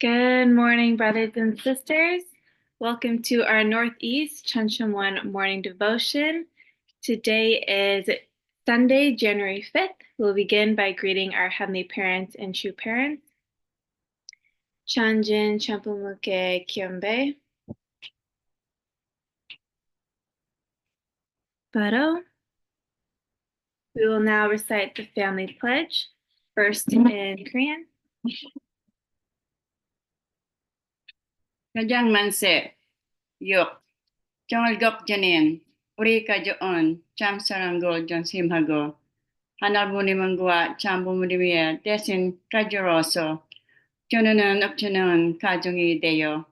Good morning, brothers and sisters. Welcome to our Northeast Chuncheon morning devotion. Today is Sunday, January 5th. We'll begin by greeting our Heavenly Parents and true parents. Chanjin Champumuke Kyombe. Baro. We will now recite the family pledge, first in Korean. 가장 만세, 6. 정월급 전엔 우리 가족은 참 사랑하고 존심하고 하나님과 참 부모님 위해 대신 가족으로서 전하는 업체는 가정이 되어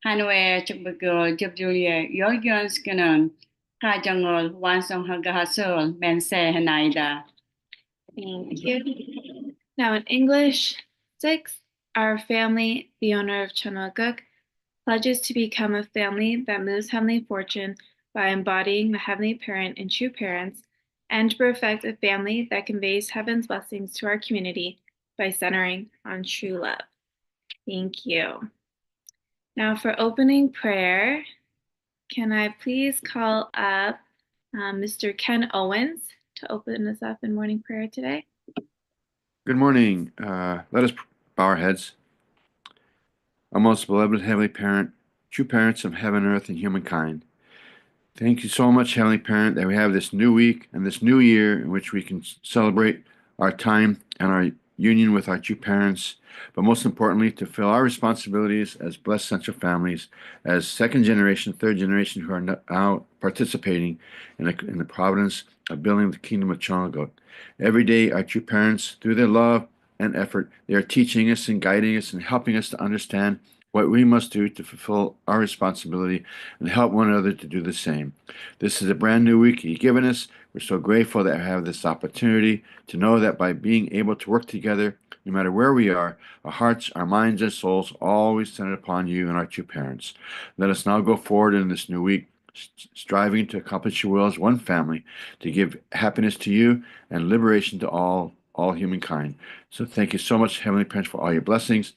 하나의 축복을 접주에 열견시키는 가정을 완성하게 하실 맹세하나이다. Thank you. Now in English, 6. Our family, the owner of Chonoguk, pledges to become a family that moves heavenly fortune by embodying the heavenly parent and true parents, and to perfect a family that conveys heaven's blessings to our community by centering on true love. Thank you. Now for opening prayer, can I please call up Mr. Ken Owens to open us up in morning prayer today? Good morning. Let us bow our heads. Our most beloved Heavenly Parent, true parents of heaven, earth, and humankind. Thank you so much, Heavenly Parent, that we have this new week and this new year in which we can celebrate our time and our union with our true parents, but most importantly, to fill our responsibilities as blessed central families, as second generation, third generation who are now participating in the providence of building the kingdom of Chonoguk. Every day, our true parents, through their love and effort, they are teaching us and guiding us and helping us to understand what we must do to fulfill our responsibility and help one another to do the same. This is a brand new week you've given us. We're so grateful that we have this opportunity to know that by being able to work together, no matter where we are, our hearts, our minds, and souls always centered upon you and our true parents. Let us now go forward in this new week, striving to accomplish your will as one family, to give happiness to you and liberation to all humankind. So thank you so much, Heavenly Parents, for all your blessings.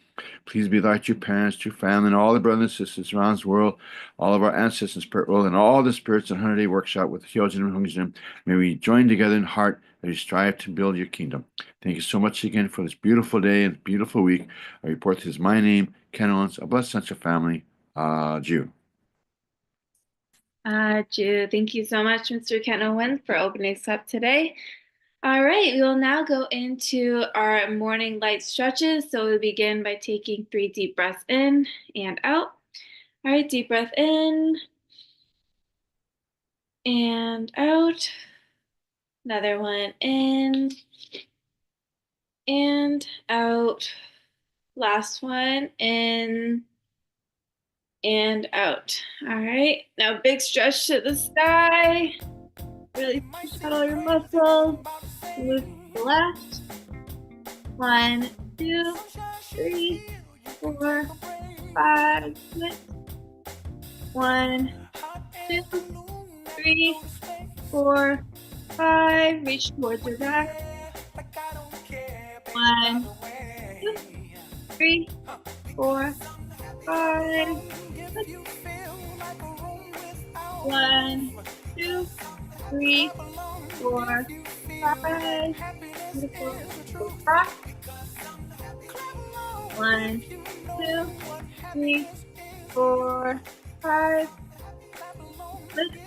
Please be with our true parents, true family, and all the brothers and sisters around this world, all of our ancestors in spirit world, and all the spirits in 100-day workshop with Hyojin and Hungjin. May we join together in heart as we strive to build your kingdom. Thank you so much again for this beautiful day and beautiful week. I report this is my name, Ken Owens, a blessed central family, Jew. Jew. Thank you so much, Mr. Ken Owens, for opening us up today. All right, we will now go into our morning light stretches. So we'll begin by taking 3 deep breaths in and out. All right, deep breath in and out. Another one in and out. Last one in and out. All right, now big stretch to the sky. Really push out all your muscles. Move to the left. 1, 2, 3, 4, 5, 6. 1, 2, 3, 4, 5. Reach towards your back. 1, 2, 3, 4, 5, 6. 1, 2, 3, 4, 5. Beautiful. Back. 1, 2, 3, 4, 5, 6.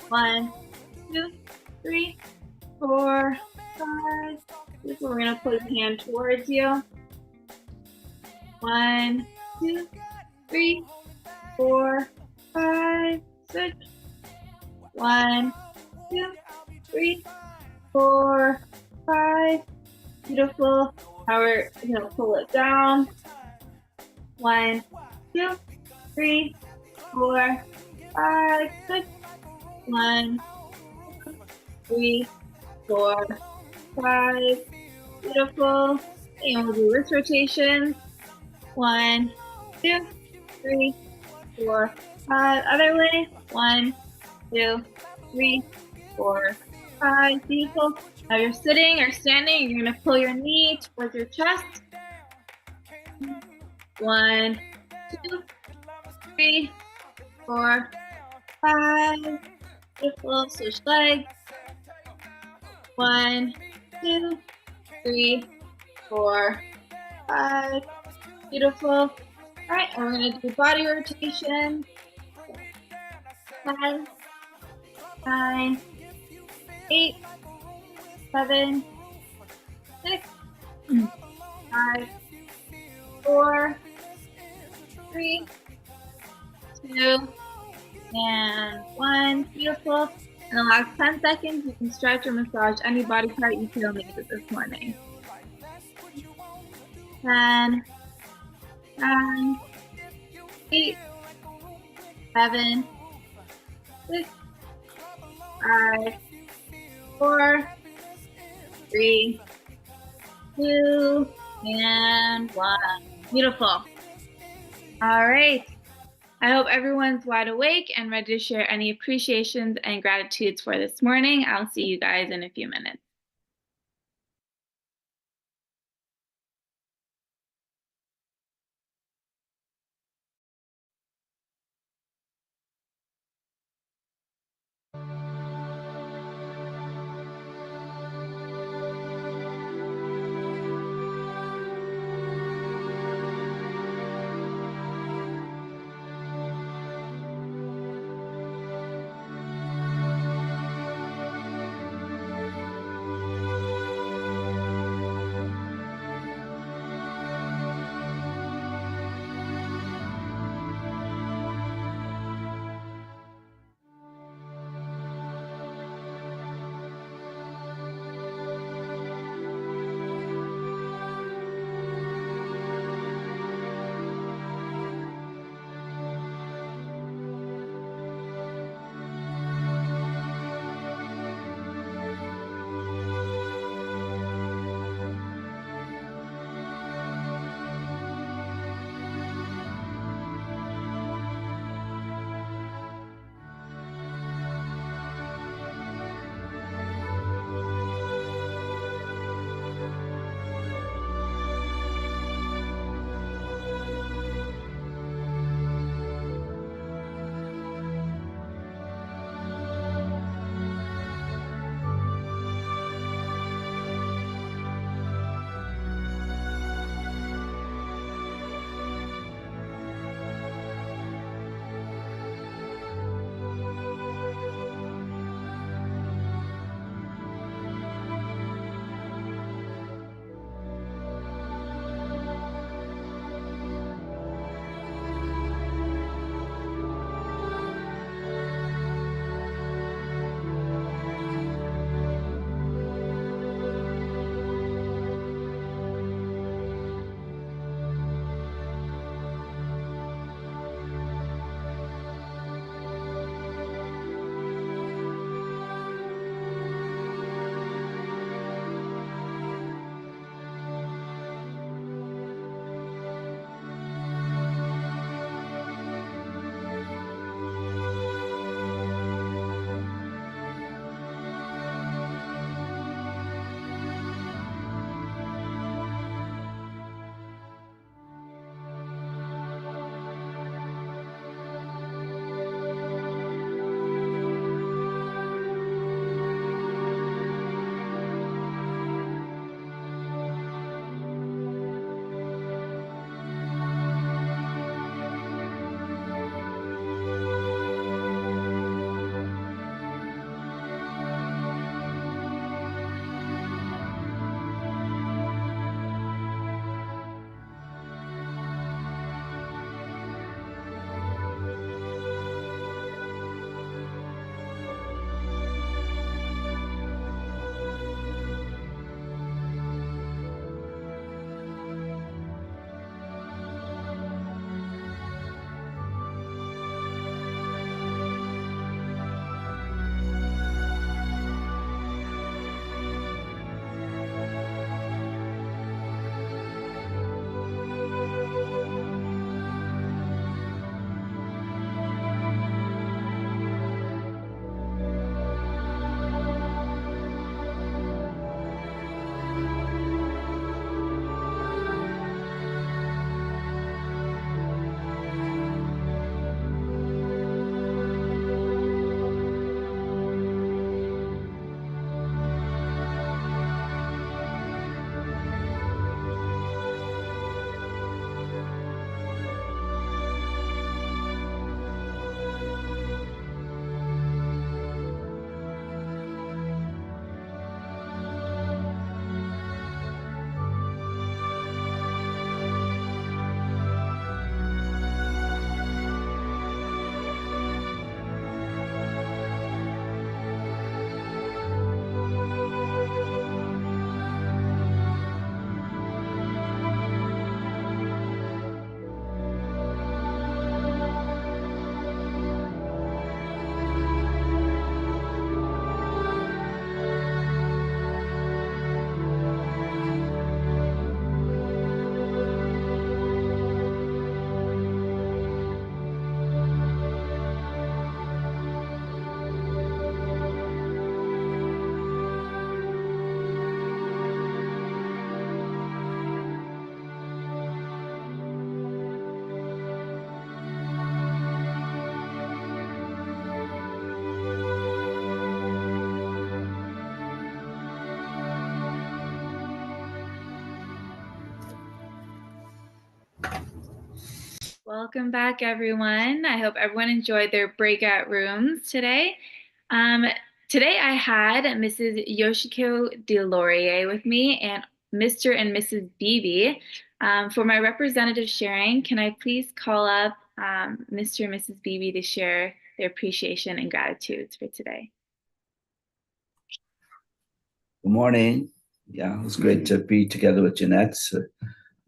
1, 2, 3, 4, 5. We're gonna put a hand towards you. 1, 2, 3, 4, 5, 6. 1, 2, 3, 4, 5. Beautiful. Now we're gonna pull it down. 1, 2, 3, 4, 5, 6. 1, 2, 3, 4, 5. Beautiful. And we'll do wrist rotation. 1, 2, 3, 4, 5. Other way. 1, 2, 3, 4, 5. Beautiful. Now you're sitting or standing. You're gonna pull your knee towards your chest. 1, 2, 3, 4, 5. Beautiful. Switch legs. 1, 2, 3, 4, 5. Beautiful. All right, and we're going to do body rotation. 10, 9, 8, 7, 6, 5, 4, 3, 2, and 1. Beautiful. In the last 10 seconds, you can stretch or massage any body part you feel needed this morning. 10, 9, 8, 7, 6, 5, 4, 3, 2, and 1. Beautiful. All right. I hope everyone's wide awake and ready to share any appreciations and gratitudes for this morning. I'll see you guys in a few minutes. Welcome back, everyone. I hope everyone enjoyed their breakout rooms today. Today I had Mrs. Yoshiko DeLaurier with me and Mr. and Mrs. Beebe. For my representative sharing, can I please call up Mr. and Mrs. Beebe to share their appreciation and gratitudes for today? Good morning. Yeah, it was great to be together with Jeanette.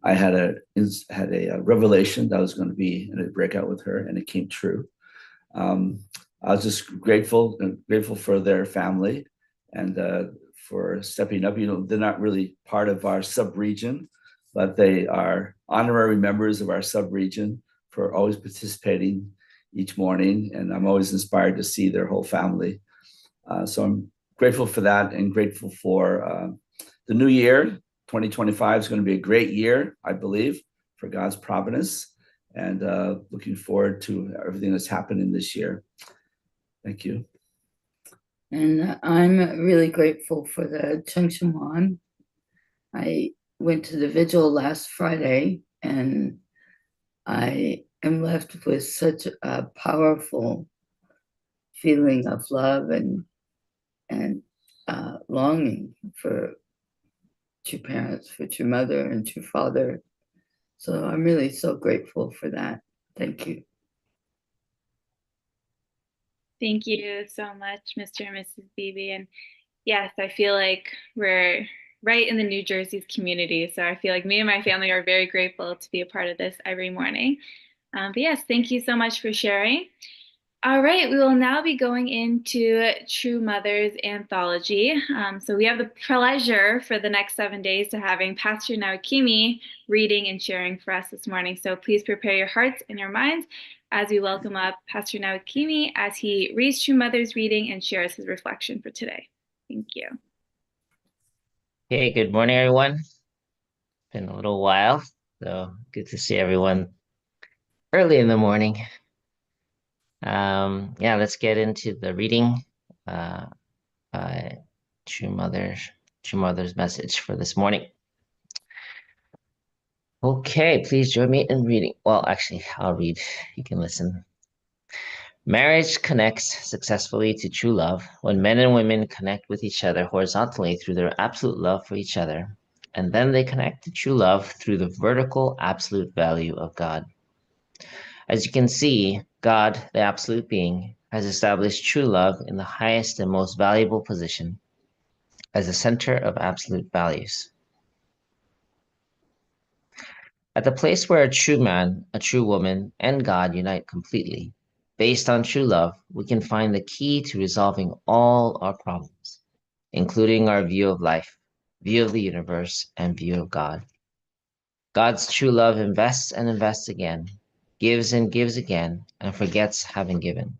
I had a revelation that I was going to be in a breakout with her, and it came true. I was just grateful for their family and for stepping up. You know, they're not really part of our sub-region, but they are honorary members of our sub-region for always participating each morning, and I'm always inspired to see their whole family. So I'm grateful for that and grateful for the new year. 2025 is going to be a great year, I believe, for God's providence, and looking forward to everything that's happening this year. Thank you. And I'm really grateful for the Chengshaman. I went to the vigil last Friday, and I am left with such a powerful feeling of love and longing for true parents, for true mother and true father. So I'm really so grateful for that. Thank you. Thank you so much, Mr. and Mrs. Beebe. And yes, I feel like we're right in the New Jersey's community. So I feel like me and my family are very grateful to be a part of this every morning. But yes, thank you so much for sharing. All right, we will now be going into True Mothers Anthology. So we have the pleasure for the next 7 days to having Pastor Nawakimi reading and sharing for us this morning. So please prepare your hearts and your minds as we welcome up Pastor Nawakimi as he reads True Mothers reading and shares his reflection for today. Thank you. Hey, good morning, everyone. Been a little while, so good to see everyone early in the morning. Yeah, let's get into the reading. True Mother's message for this morning. Okay, please join me in reading. Well, actually, I'll read. You can listen. Marriage connects successfully to true love when men and women connect with each other horizontally through their absolute love for each other, and then they connect to true love through the vertical absolute value of God. As you can see, God, the absolute being, has established true love in the highest and most valuable position as the center of absolute values. At the place where a true man, a true woman, and God unite completely, based on true love, we can find the key to resolving all our problems, including our view of life, view of the universe, and view of God. God's true love invests and invests again, gives and gives again, and forgets having given.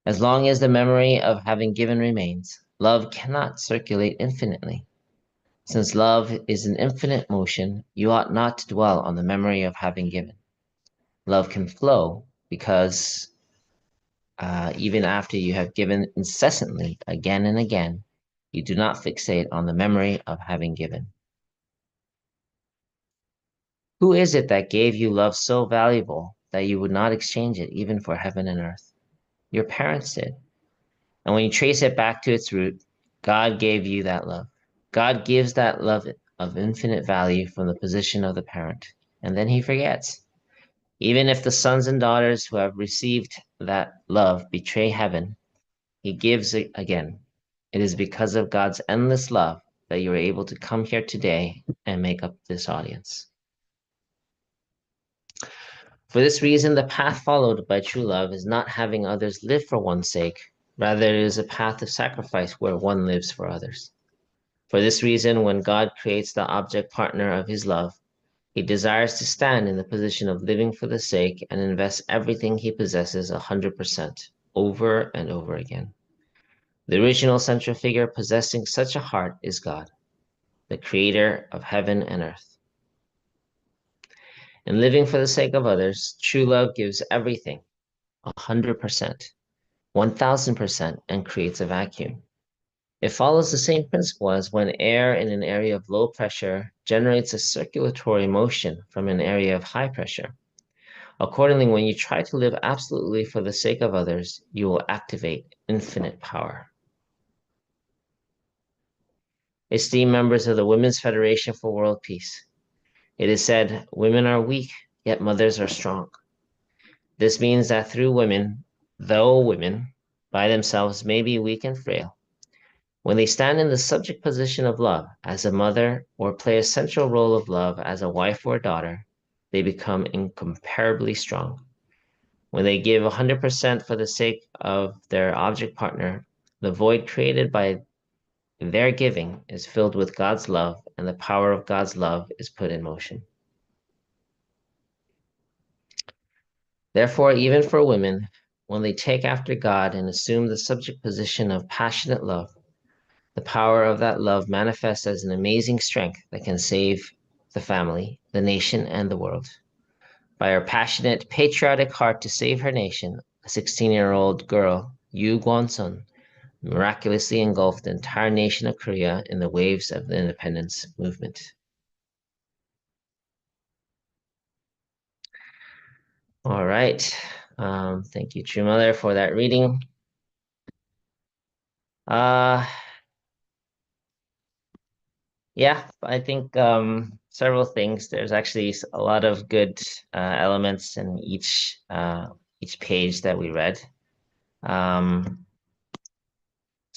As long as the memory of having given remains, love cannot circulate infinitely. Since love is an infinite motion, you ought not to dwell on the memory of having given. Love can flow because even after you have given incessantly again and again, you do not fixate on the memory of having given. Who is it that gave you love so valuable that you would not exchange it even for heaven and earth? Your parents did. And when you trace it back to its root, God gave you that love. God gives that love of infinite value from the position of the parent, and then he forgets. Even if the sons and daughters who have received that love betray heaven, he gives it again. It is because of God's endless love that you are able to come here today and make up this audience. For this reason, the path followed by true love is not having others live for one's sake. Rather, it is a path of sacrifice where one lives for others. For this reason, when God creates the object partner of his love, he desires to stand in the position of living for the sake and invest everything he possesses 100% over and over again. The original central figure possessing such a heart is God, the creator of heaven and earth. In living for the sake of others, true love gives everything 100%, 1000%, and creates a vacuum. It follows the same principle as when air in an area of low pressure generates a circulatory motion from an area of high pressure. Accordingly, when you try to live absolutely for the sake of others, you will activate infinite power. Esteemed members of the Women's Federation for World Peace, it is said, women are weak, yet mothers are strong. This means that through women, though women by themselves may be weak and frail, when they stand in the subject position of love as a mother or play a central role of love as a wife or daughter, they become incomparably strong. When they give 100% for the sake of their object partner, the void created by their giving is filled with God's love, and the power of God's love is put in motion. Therefore, even for women, when they take after God and assume the subject position of passionate love, the power of that love manifests as an amazing strength that can save the family, the nation, and the world. By her passionate, patriotic heart to save her nation, a 16-year-old girl, Yu Guansun, miraculously engulfed the entire nation of Korea in the waves of the independence movement. All right. Thank you, True Mother, for that reading. Yeah, I think several things. There's actually a lot of good elements in each page that we read.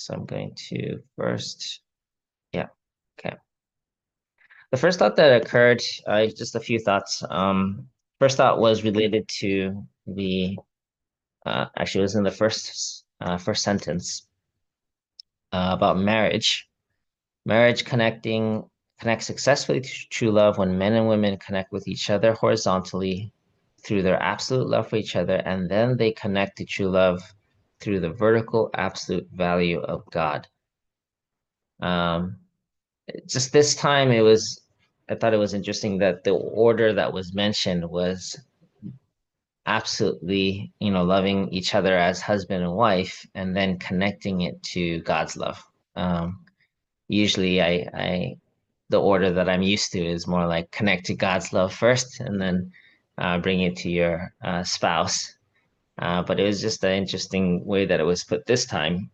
So I'm going to first, yeah, okay. The first thought that occurred, just a few thoughts. First thought was related to the, actually it was in the first sentence about marriage. Marriage connects successfully to true love when men and women connect with each other horizontally through their absolute love for each other, and then they connect to true love through the vertical absolute value of God. Just this time, I thought it was interesting that the order that was mentioned was absolutely, loving each other as husband and wife, and then connecting it to God's love. Usually, the order that I'm used to is more like connect to God's love first, and then bring it to your spouse. But it was just an interesting way that it was put this time,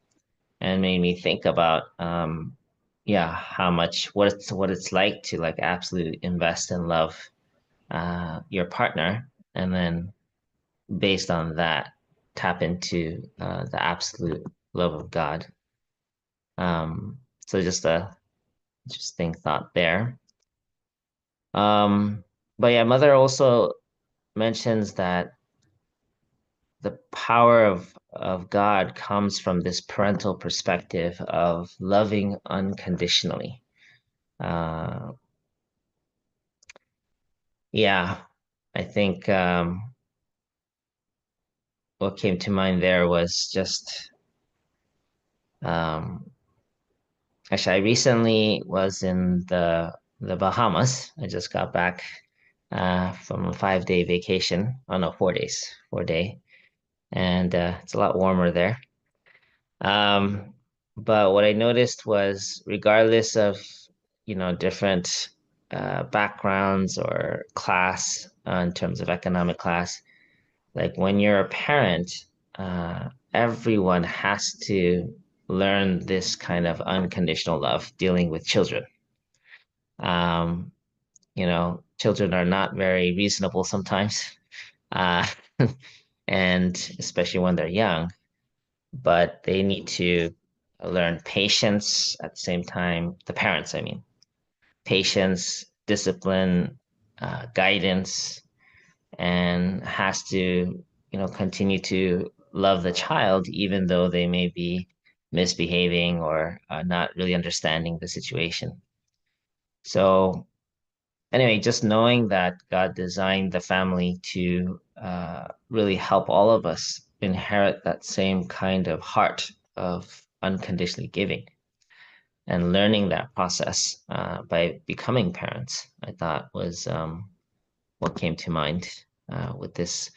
and made me think about, how much what it's like to like absolutely invest and love your partner, and then based on that, tap into the absolute love of God. So just a interesting thought there. But yeah, Mother also mentions that the power of God comes from this parental perspective of loving unconditionally. Uh, yeah, I think what came to mind there was just um, actually I recently was in the Bahamas. I just got back from a 5-day vacation. Oh no, 4 days, 4 day, and it's a lot warmer there. But what I noticed was, regardless of, different backgrounds or class in terms of economic class, like when you're a parent, everyone has to learn this kind of unconditional love dealing with children. Um, children are not very reasonable sometimes, uh, and especially when they're young, but they need to learn patience at the same time, the parents, I mean, patience, discipline, guidance, and has to, continue to love the child, even though they may be misbehaving or not really understanding the situation. So, anyway, just knowing that God designed the family to really help all of us inherit that same kind of heart of unconditionally giving, and learning that process by becoming parents, I thought was what came to mind with this.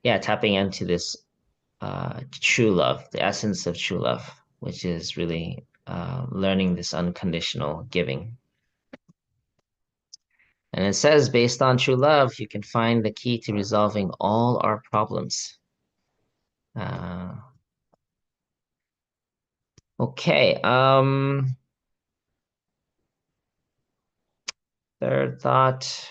Yeah, tapping into this true love, the essence of true love, which is really learning this unconditional giving. And it says, based on true love, you can find the key to resolving all our problems. Okay. Third thought.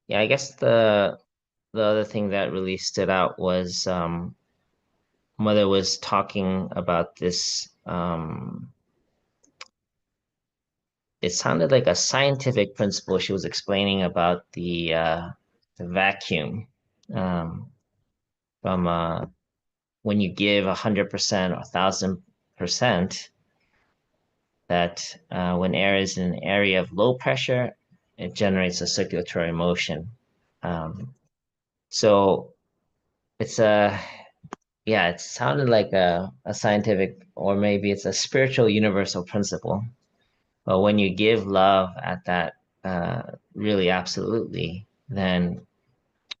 Yeah, I guess the other thing that really stood out was Mother was talking about this. It sounded like a scientific principle she was explaining about the vacuum from when you give 100% or 1,000%, that when air is in an area of low pressure, it generates a circulatory motion. So it's yeah, it sounded like a scientific, or maybe it's a spiritual universal principle. But when you give love at that really absolutely, then,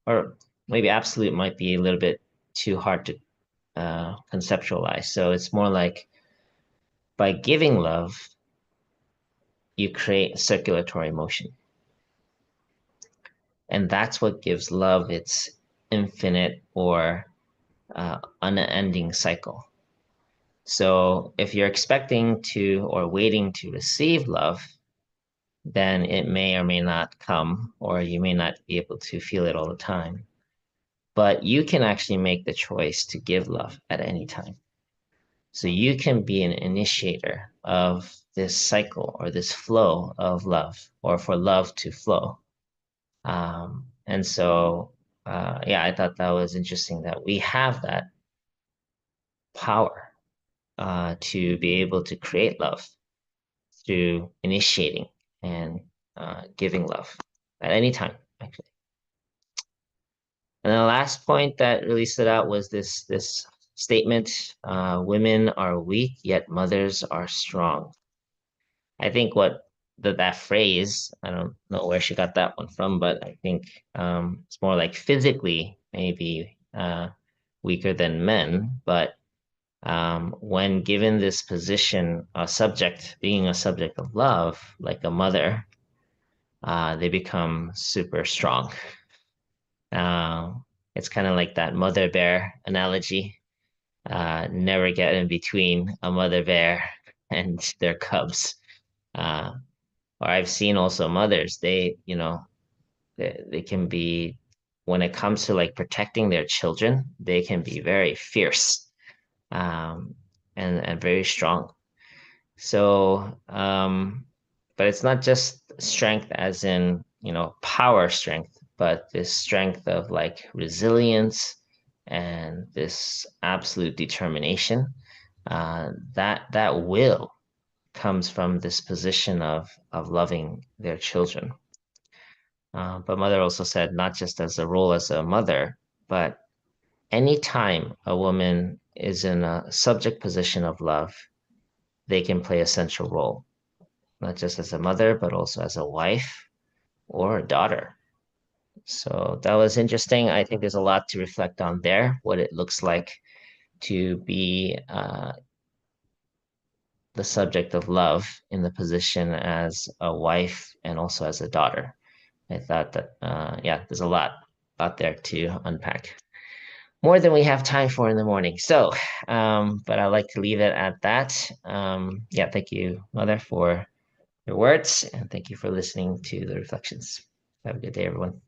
or maybe absolute might be a little bit too hard to conceptualize. So it's more like by giving love, you create circulatory motion. And that's what gives love its infinite or unending cycle. So if you're expecting to or waiting to receive love, then it may or may not come, or you may not be able to feel it all the time. But you can actually make the choice to give love at any time. So you can be an initiator of this cycle or this flow of love, or for love to flow. And so, yeah, I thought that was interesting that we have that power to be able to create love through initiating and giving love at any time, actually. And the last point that really stood out was this statement: "Women are weak, yet mothers are strong." I think that phrase, I don't know where she got that one from, but I think it's more like physically maybe weaker than men, but when given this position, being a subject of love, like a mother, they become super strong. Uh, it's kind of like that mother bear analogy. Never get in between a mother bear and their cubs. Or I've seen also mothers, they can be, when it comes to like protecting their children, they can be very fierce, um, and very strong. So, but it's not just strength as in, power strength, but this strength of like resilience and this absolute determination. That will comes from this position of loving their children. But Mother also said not just as a role as a mother, but anytime a woman is in a subject position of love, they can play a central role, not just as a mother, but also as a wife or a daughter. So that was interesting. I think there's a lot to reflect on there, what it looks like to be the subject of love in the position as a wife and also as a daughter. I thought that, yeah, there's a lot out there to unpack. More than we have time for in the morning. So, but I'd like to leave it at that. Yeah, thank you, Mother, for your words, and thank you for listening to the reflections. Have a good day, everyone.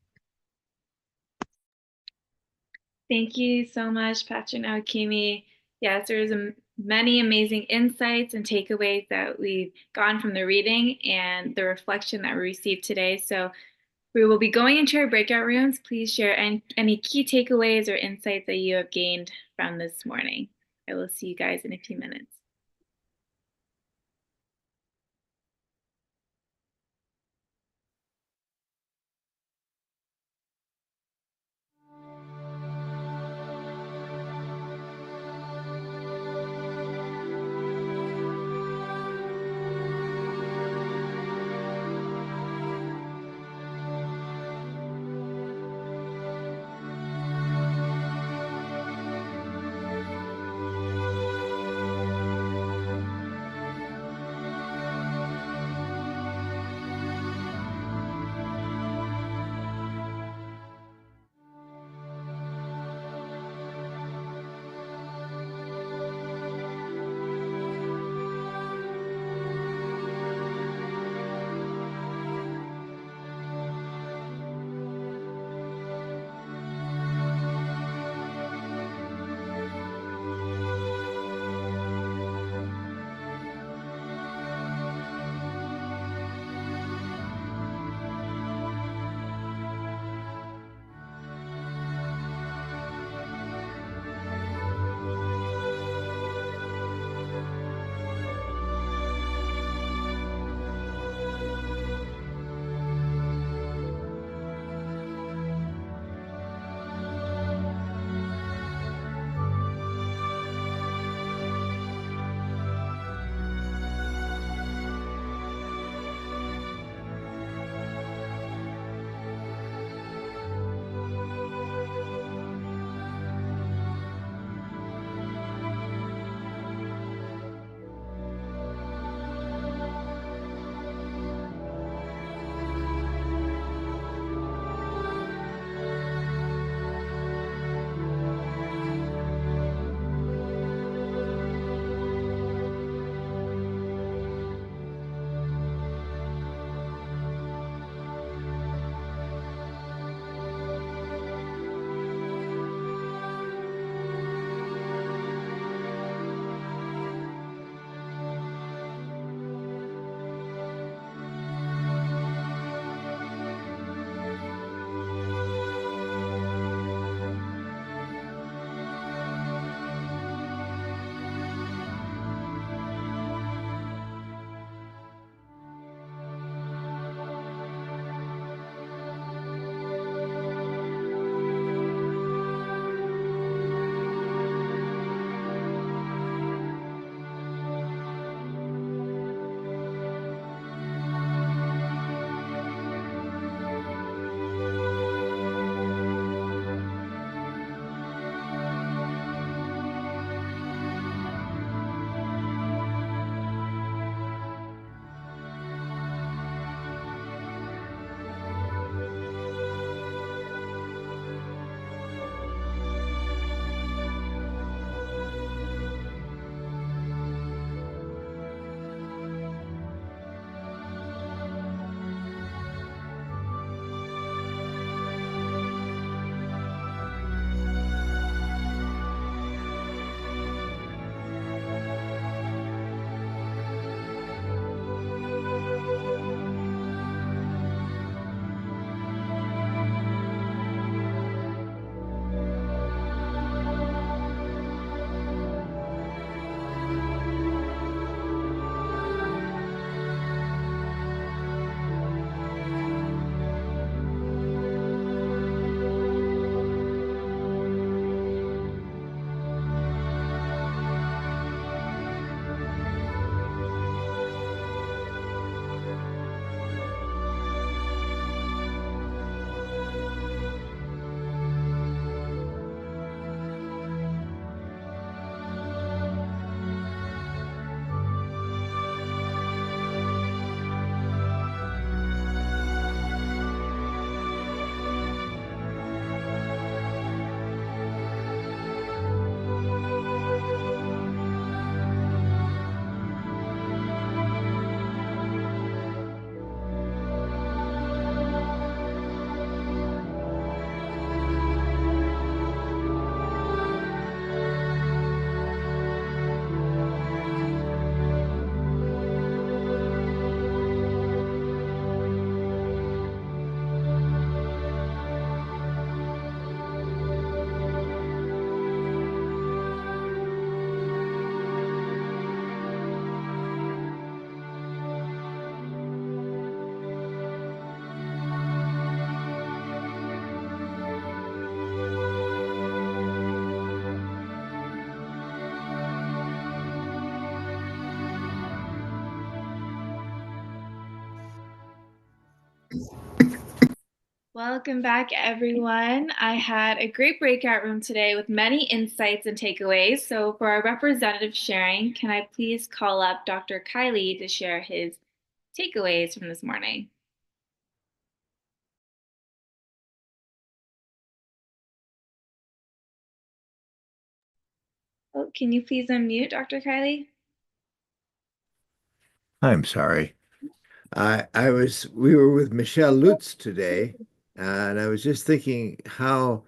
Thank you so much, Patrick and Awakimi. Yes, there's many amazing insights and takeaways that we've gotten from the reading and the reflection that we received today. So we will be going into our breakout rooms. Please share any key takeaways or insights that you have gained from this morning. I will see you guys in a few minutes. Welcome back, everyone. I had a great breakout room today with many insights and takeaways. So for our representative sharing, can I please call up Dr. Kylie to share his takeaways from this morning? Oh, can you please unmute, Dr. Kylie? I'm sorry. We were with Michelle Lutz today, and I was just thinking how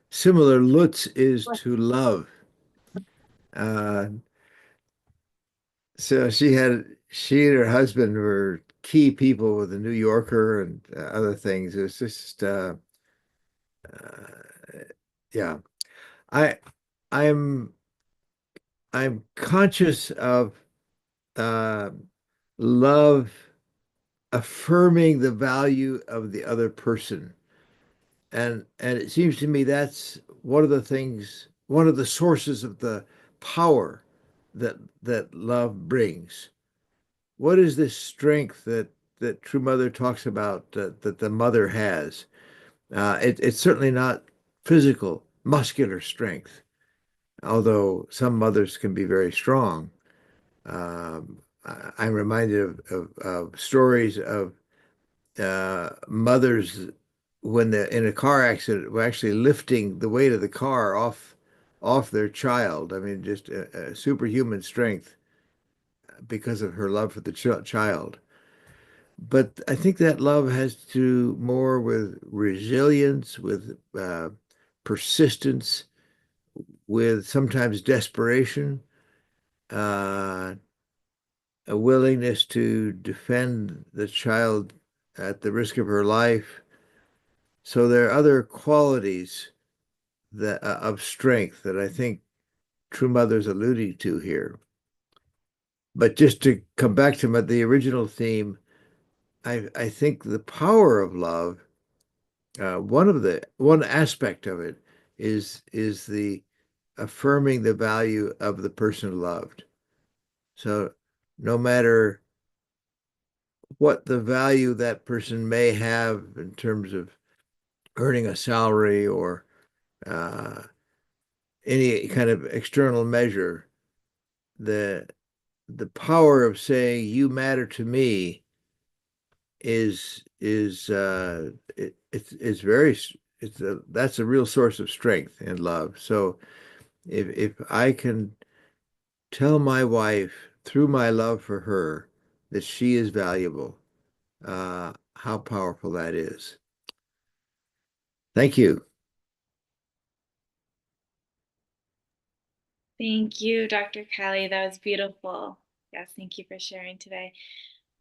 similar Lutz is to love. Uh, so she and her husband were key people with the New Yorker and other things. It was just, yeah. I, I'm, I'm conscious of uh, love affirming the value of the other person. And it seems to me that's one of the things, one of the sources of the power that love brings. What is this strength that True Mother talks about that the mother has? It's certainly not physical, muscular strength, although some mothers can be very strong. I'm reminded of stories of mothers when they're in a car accident were actually lifting the weight of the car off their child. I mean, just a superhuman strength because of her love for the child. But I think that love has to do more with resilience, with persistence, with sometimes desperation, uh, a willingness to defend the child at the risk of her life. So there are other qualities that of strength that I think True Mother's alluding to here. But just to come back to the original theme, I think the power of love, one aspect of it is the affirming the value of the person loved. So no matter what the value that person may have in terms of earning a salary or uh, any kind of external measure, the the power of saying you matter to me it's very that's a real source of strength and love. So if I can tell my wife through my love for her that she is valuable, how powerful that is. Thank you. Thank you, Dr. Kylie. That was beautiful. Yes, thank you for sharing today.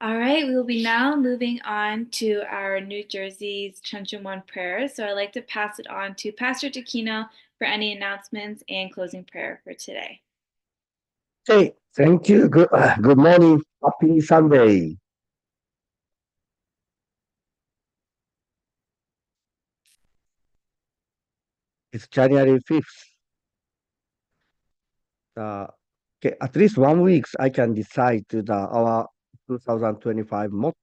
All right, we will be now moving on to our New Jersey's Chuncheon prayer. So I'd like to pass it on to Pastor Takino for any announcements and closing prayer for today. Okay, thank you. Good morning. Happy Sunday. It's January 5th. Okay, at least 1 week I can decide to our 2025 motto.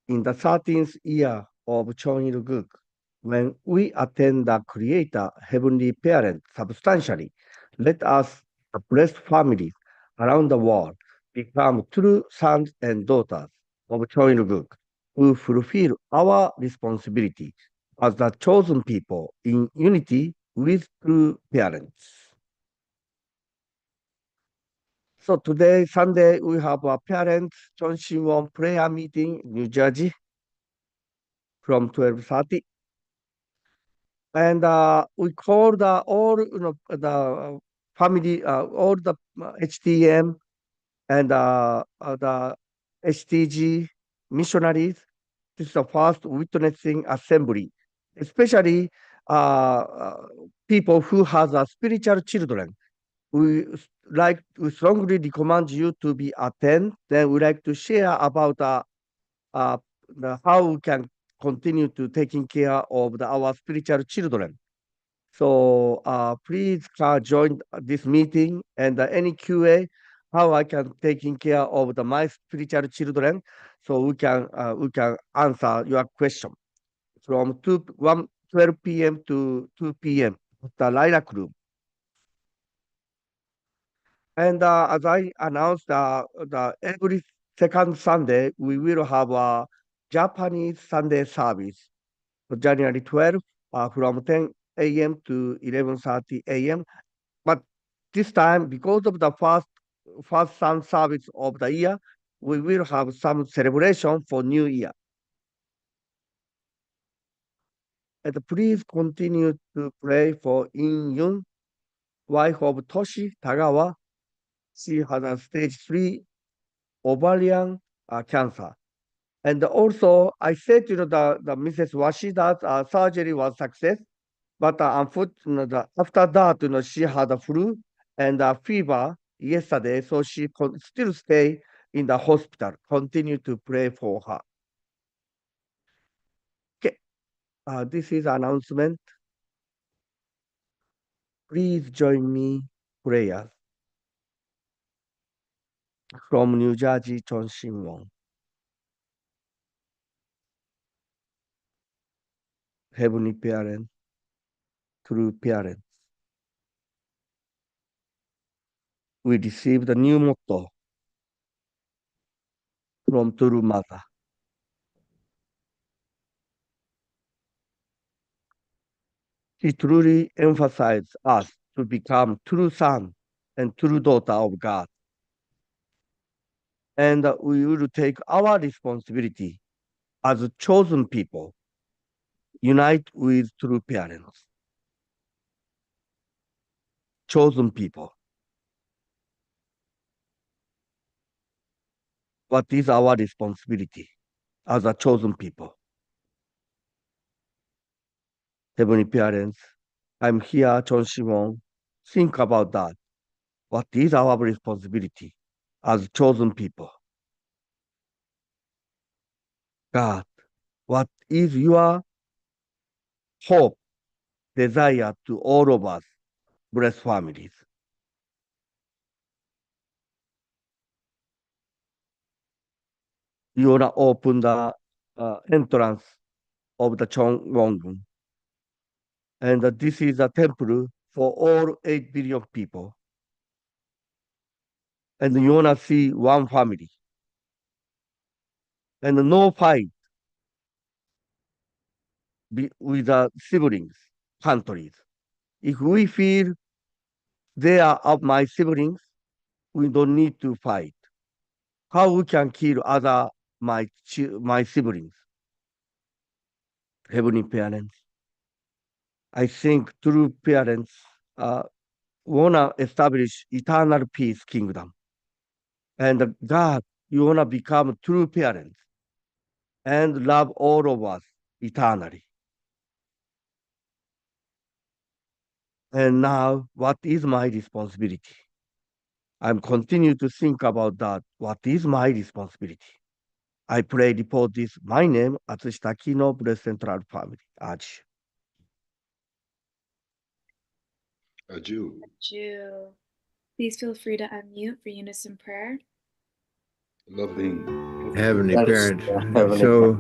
In the 13th year of Chonil-guk, when we attend the Creator, Heavenly Parent substantially, let us, the blessed families around the world, become true sons and daughters of Chonil-guk, who fulfill our responsibility as the chosen people in unity with true parents. So today, Sunday, we have a parents' Chonshimon prayer meeting in New Jersey from 12:30. And we call all the family, all the HTM and the HTG missionaries. This is the first witnessing assembly, especially people who has spiritual children. We strongly recommend you to be attend. Then we like to share about how we can continue to taking care of our spiritual children. So please join this meeting and any QA how I can taking care of my spiritual children. So we can answer your question from 12 p.m. to 2 p.m. the Lilac Room. And as I announced, the every second Sunday we will have a Japanese Sunday service, January 12th, from 10 a.m. to 11:30 a.m. But this time, because of the first sun service of the year, we will have some celebration for New Year. And please continue to pray for In Yun, wife of Toshi Tagawa. She has a stage 3 ovarian cancer. And also, I said the Mrs. Washida's surgery was success, but unfortunately, after that, she had a flu and a fever yesterday, so she still stay in the hospital. Continue to pray for her. Okay, this is announcement. Please join me prayers from New Jersey, Chon Shin-won. Heavenly Parent, true parents. We received a new motto from True Mother. She truly emphasized us to become true son and true daughter of God. And we will take our responsibility as chosen people, unite with true parents. Chosen people. What is our responsibility as a chosen people? Heavenly parents, I'm here, Chon Shimon. Think about that. What is our responsibility as chosen people? God, what is your hope, desire to all of us, blessed families? You wanna open the entrance of the Chongwon. And this is a temple for all 8 billion people. And you wanna see one family. And no fight with the siblings, countries. If we feel they are of my siblings, we don't need to fight. How we can kill other my siblings? Heavenly parents. I think true parents wanna establish eternal peace kingdom. And God, you wanna become true parents and love all of us eternally. And now, what is my responsibility? I'm continue to think about that. What is my responsibility? I pray report this. My name, Atsushita Kino, Blessed Central Family. Aj. Adieu. Jew. Please feel free to unmute for unison prayer. Loving Heavenly Yes, Parent, Heavenly so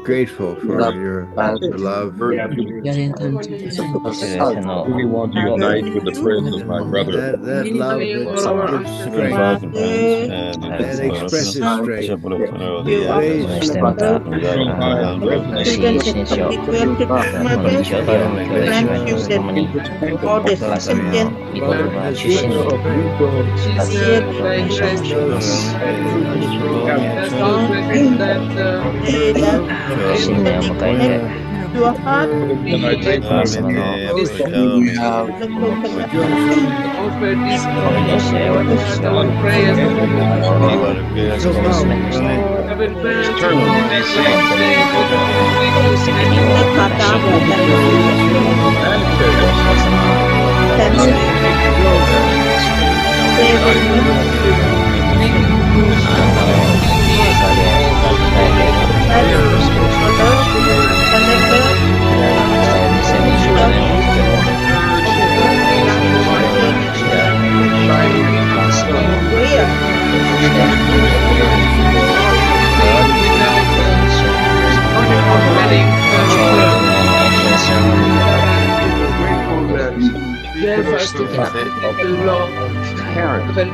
grateful for Love, your Father, love. really want to unite with the prayers of my brother. That love that gives strength, that expresses strength. Praise Your heart And I thank you offer this prayers eternal be saved. Great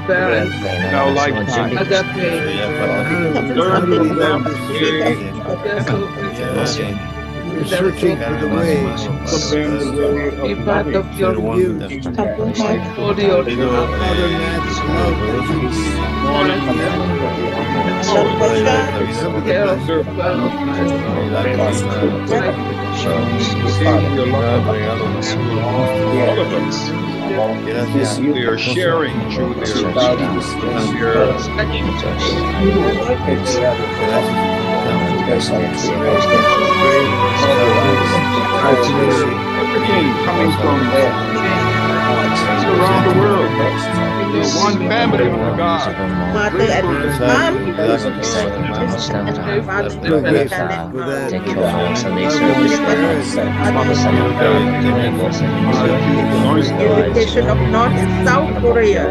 parents 네, 나는 마지막 준비 How do we learn this información. We're searching for the way of from you. Father Matt's love all of us. We are sharing through their values and their everything coming from around the world. One family under God. We're grateful for that. Education of North and South Korea.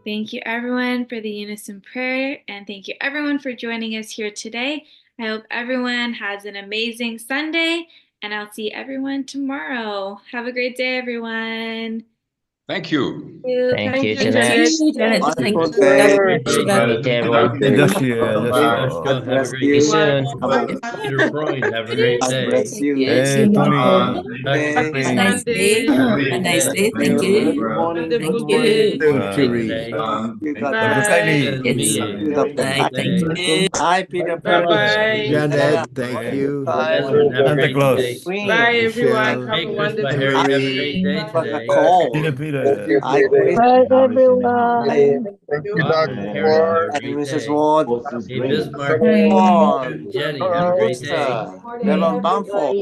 Thank you, everyone, for the unison prayer, and thank you, everyone, for joining us here today. I hope everyone has an amazing Sunday, and I'll see everyone tomorrow. Have a great day, everyone. Thank you. Thank you, Jeanette. Wonderful Great day. day, everyone. Have a great See you soon. Peter Freund. Have a great God day. bless you. Hey, Tony. Have a nice day. Have a great day. Thank you. Thank you. Tony. Bye. Thank you. Hi, Peter. Bye-bye. Janet, thank you. Desmond, have a great day. Bye, everyone. Have a Hey, Chris wonderful Harry, have a day. great day today. Peter. Hi, Chris. Bye, everyone. Thank you, Bob Dr. and Karen, have a And great Mrs. day. Ward. Hey, Bismarck, Vaughn. Jenny, have a great day. Reverend Bamford.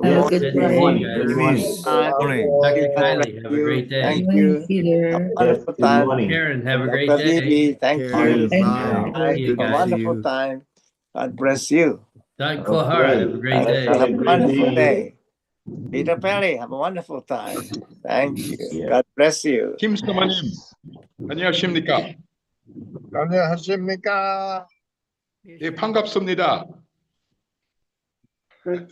Have a good Good to see you day. guys. Denise. Time. Dr. God bless Kylie, have a you. great day. Thank Good you. morning, Peter. Wonderful time. Karen, have a great Dr. day. Levy, thank Karen, you. Bob, Bye. See you good A to guys. see wonderful you. time. God bless you. Doug Kohara, have a great day. Have a wonderful day. Peter Perry, have a wonderful time. Thank you. God bless you. Kim Samanim. 안녕하십니까? 안녕하십니까? 예, 반갑습니다.